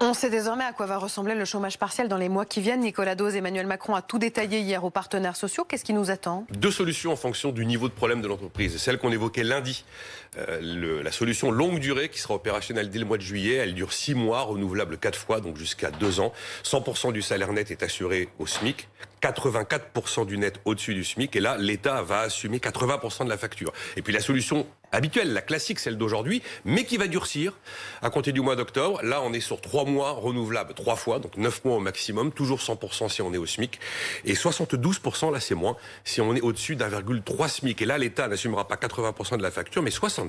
On sait désormais à quoi va ressembler le chômage partiel dans les mois qui viennent. Nicolas Dose, Emmanuel Macron a tout détaillé hier aux partenaires sociaux. Qu'est-ce qui nous attend? Deux solutions en fonction du niveau de problème de l'entreprise. Celle qu'on évoquait lundi, la solution longue durée qui sera opérationnelle dès le mois de juillet. Elle dure 6 mois, renouvelable 4 fois, donc jusqu'à 2 ans. 100% du salaire net est assuré au SMIC. 84% du net au-dessus du SMIC. Et là, l'État va assumer 80% de la facture. Et puis la solution habituelle, la classique, celle d'aujourd'hui, mais qui va durcir à compter du mois d'octobre. Là, on est sur 3 mois renouvelables 3 fois, donc 9 mois au maximum, toujours 100% si on est au SMIC, et 72%, là c'est moins, si on est au-dessus d'1,3 SMIC. Et là, l'État n'assumera pas 80% de la facture, mais 60%.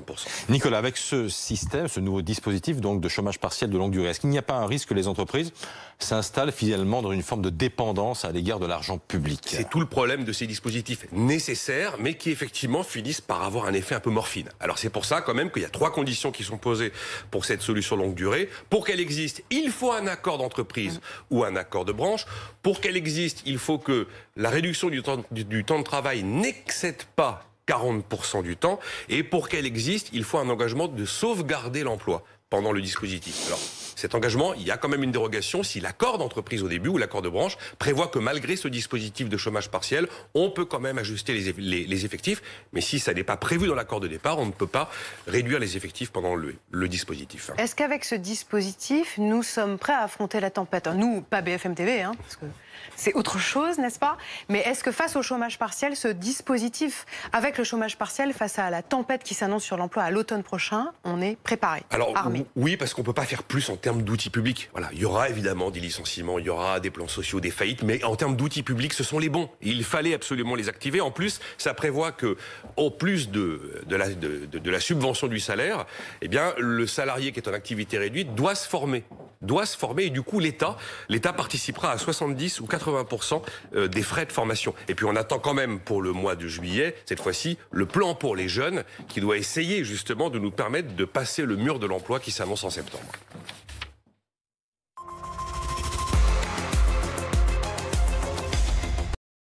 Nicolas, avec ce système, ce nouveau dispositif donc de chômage partiel de longue durée, est-ce qu'il n'y a pas un risque que les entreprises s'installent finalement dans une forme de dépendance à l'égard de l'argent public? C'est tout le problème de ces dispositifs nécessaires, mais qui effectivement finissent par avoir un effet un peu morphine. Alors c'est pour ça quand même qu'il y a 3 conditions qui sont posées pour cette solution longue durée. Pour qu'elle existe, il faut un accord d'entreprise ou un accord de branche. Pour qu'elle existe, il faut que la réduction du temps de travail n'excède pas 40% du temps. Et pour qu'elle existe, il faut un engagement de sauvegarder l'emploi pendant le dispositif. Alors, cet engagement, il y a quand même une dérogation si l'accord d'entreprise au début ou l'accord de branche prévoit que malgré ce dispositif de chômage partiel, on peut quand même ajuster les effectifs. Mais si ça n'est pas prévu dans l'accord de départ, on ne peut pas réduire les effectifs pendant le dispositif. Est-ce qu'avec ce dispositif, nous sommes prêts à affronter la tempête? Nous, pas BFM TV, parce que c'est autre chose, n'est-ce pas? Mais est-ce que face au chômage partiel, ce dispositif, avec le chômage partiel, face à la tempête qui s'annonce sur l'emploi à l'automne prochain, on est préparé, armé? Oui, parce qu'on ne peut pas faire plus en termes d'outils publics. Voilà, il y aura évidemment des licenciements, il y aura des plans sociaux, des faillites, mais en termes d'outils publics, ce sont les bons. Il fallait absolument les activer. En plus, ça prévoit que, en plus de la subvention du salaire, eh bien, le salarié qui est en activité réduite doit se former. Et du coup, l'État participera à 70 ou 80% des frais de formation. Et puis, on attend quand même pour le mois de juillet, cette fois-ci, le plan pour les jeunes qui doit essayer justement de nous permettre de passer le mur de l'emploi qui s'annonce en septembre.